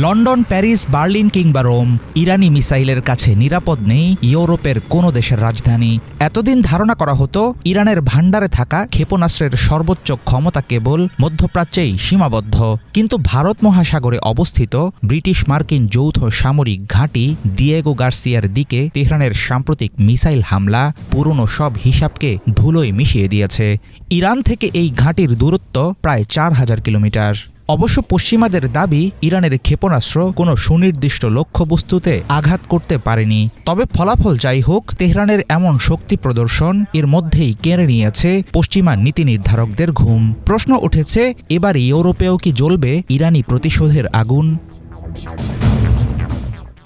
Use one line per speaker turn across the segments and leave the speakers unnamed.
London, Paris, Berlin কিংবা Rome, ইরানি মিসাইলের কাছে নিরাপদ নেই ইউরোপের কোনো দেশের রাজধানী। এতদিন ধারণা করা হতো ইরানের ভাণ্ডারে থাকা ক্ষেপণাস্ত্রের সর্বোচ্চ ক্ষমতা কেবল মধ্যপ্রাচ্যেই সীমাবদ্ধ। কিন্তু ভারত মহাসাগরে অবস্থিত ব্রিটিশ মার্কিন যৌথ সামরিক ঘাঁটি ডিয়েগো গার্সিয়ার দিকে তেহরানের সাম্প্রতিক মিসাইল হামলা পুরনো সব হিসাবকে ধুলোয় মিশিয়ে দিয়েছে। ইরান থেকে এই ঘাঁটির দূরত্ব প্রায় 4000 কিলোমিটার। অবশ্য পশ্চিমাদের দাবি ইরানের ক্ষেপণাস্ত্র কোনো সুনির্দিষ্ট লক্ষ্যবস্তুতে আঘাত করতে পারেনি। তবে ফলাফল যাই হোক, তেহরানের এমন শক্তি প্রদর্শন এর মধ্যেই কেড়ে নিয়েছে পশ্চিমা নীতি নির্ধারকদের ঘুম। প্রশ্ন উঠেছে, এবার ইউরোপেও কি জ্বলবে ইরানি প্রতিশোধের আগুন?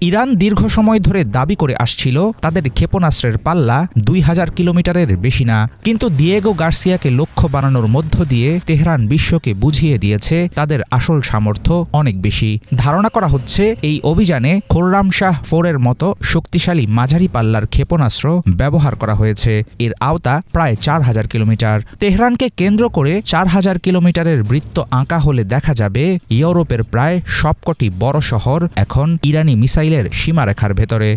ইরান দীর্ঘ সময় ধরে দাবি করে আসছিল তাদের ক্ষেপণাস্ত্রের পাল্লা 2000 কিলোমিটারের বেশি না। কিন্তু ডিয়েগো গার্সিয়াকে লক্ষ্য বানানোর মধ্য দিয়ে তেহরান বিশ্বকে বুঝিয়ে দিয়েছে তাদের আসল সামর্থ্য অনেক বেশি। ধারণা করা হচ্ছে এই অভিযানে খোররামশাহ 4 এর মতো শক্তিশালী মাঝারি পাল্লার ক্ষেপণাস্ত্র ব্যবহার করা হয়েছে। এর আওতা প্রায় 4000 কিলোমিটার। তেহরানকে কেন্দ্র করে 4000 কিলোমিটারের বৃত্ত আঁকা হলে দেখা যাবে ইউরোপের প্রায় সবকটি বড় শহর এখন ইরানি মিসাইলের সীমারেখার ভেতরে।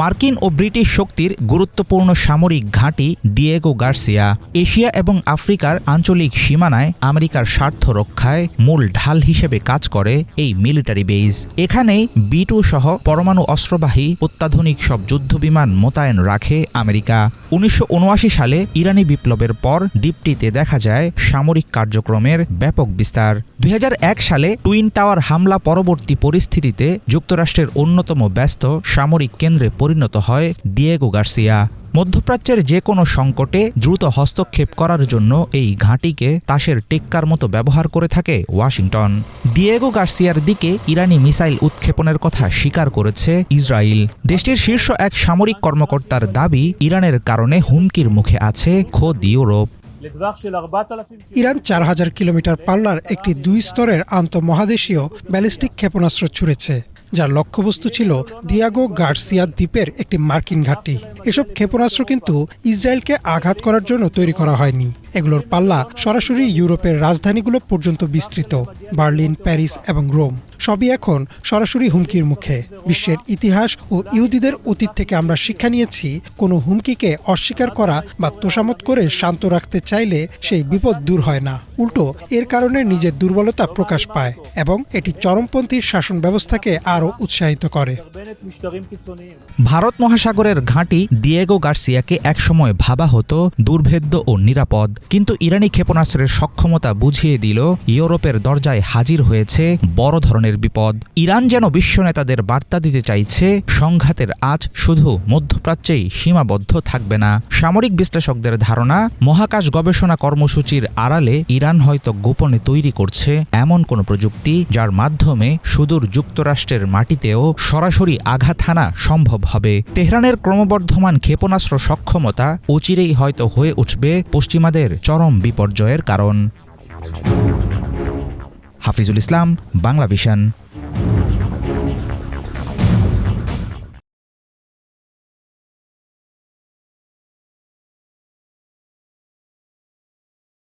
মার্কিন ও ব্রিটিশ শক্তির গুরুত্বপূর্ণ সামরিক ঘাঁটি ডিয়েগো গার্সিয়া এশিয়া এবং আফ্রিকার আঞ্চলিক সীমানায় আমেরিকার স্বার্থ রক্ষায় মূল ঢাল হিসেবে কাজ করে এই মিলিটারি বেজ। এখানেই B-2 সহ পরমাণু অস্ত্রবাহী অত্যাধুনিক সব যুদ্ধবিমান মোতায়েন রাখে আমেরিকা। 1979 সালে ইরানি বিপ্লবের পর দ্বীপটিতে দেখা যায় সামরিক কার্যক্রমের ব্যাপক বিস্তার। 2001 সালে টুইন টাওয়ার হামলা পরবর্তী পরিস্থিতিতে যুক্তরাষ্ট্রের অন্যতম ব্যস্ত সামরিক কেন্দ্রে পরিণত হয় ডিয়েগো গার্সিয়া। মধ্যপ্রাচ্যের যে কোনো সংকটে দ্রুত হস্তক্ষেপ করার জন্য এই ঘাঁটিকে তাসের টেক্কার মতো ব্যবহার করে থাকে ওয়াশিংটন। ডিয়েগো গার্সিয়ার দিকে ইরানি মিসাইল উৎক্ষেপণের কথা স্বীকার করেছে ইসরায়েল। দেশটির শীর্ষ এক সামরিক কর্মকর্তার দাবি, ইরানের কারণে হুমকির মুখে আছে খোদ ইউরোপ।
ইরান 4000 কিলোমিটার পাল্লার একটি 2 স্তরের আন্তঃমহাদেশীয় ব্যালিস্টিক ক্ষেপণাস্ত্র ছুড়েছে, যার লক্ষ্যবস্তু ছিল ডিয়েগো গার্সিয়া দ্বীপের একটি মার্কিন ঘাঁটি। এসব ক্ষেপণাস্ত্র কিন্তু ইসরায়েলকে আঘাত করার জন্য তৈরি করা হয়নি। এগুলোর পাল্লা সরাসরি ইউরোপের রাজধানীগুলো পর্যন্ত বিস্তৃত। বার্লিন, প্যারিস এবং রোম সবই এখন সরাসরি হুমকির মুখে। বিশ্বের ইতিহাস ও ইহুদিদের অতীত থেকে আমরা শিক্ষা নিয়েছি, কোনো হুমকিকে অস্বীকার করা বা তোষামত করে শান্ত রাখতে চাইলে সেই বিপদ দূর হয় না, উল্টো এর কারণে নিজের দুর্বলতা প্রকাশ পায় এবং এটি চরমপন্থী শাসন ব্যবস্থাকে আরও উৎসাহিত করে।
ভারত মহাসাগরের ঘাঁটি ডিয়েগো গার্সিয়াকে একসময় ভাবা হতো দুর্ভেদ্য ও নিরাপদ। কিন্তু ইরানি ক্ষেপণাস্ত্রের সক্ষমতা বুঝিয়ে দিল ইউরোপের দরজায় হাজির হয়েছে বড় ধরনের বিপদ। ইরান যেন বিশ্ব নেতাদের বার্তা দিতে চাইছে, সংঘাতের আঁচ শুধু মধ্যপ্রাচ্যেই সীমাবদ্ধ থাকবে না। সামরিক বিশ্লেষকদের ধারণা, মহাকাশ গবেষণা কর্মসূচির আড়ালে ইরান হয়তো গোপনে তৈরি করছে এমন কোনো প্রযুক্তি যার মাধ্যমে সুদূর যুক্তরাষ্ট্রের মাটিতেও সরাসরি আঘাত হানা সম্ভব হবে। তেহরানের ক্রমবর্ধমান ক্ষেপণাস্ত্র সক্ষমতা অচিরেই হয়তো হয়ে উঠবে পশ্চিমাদের চরম বিপর্যয়ের কারণ। হাফিজুল ইসলাম, বাংলা ভিশন।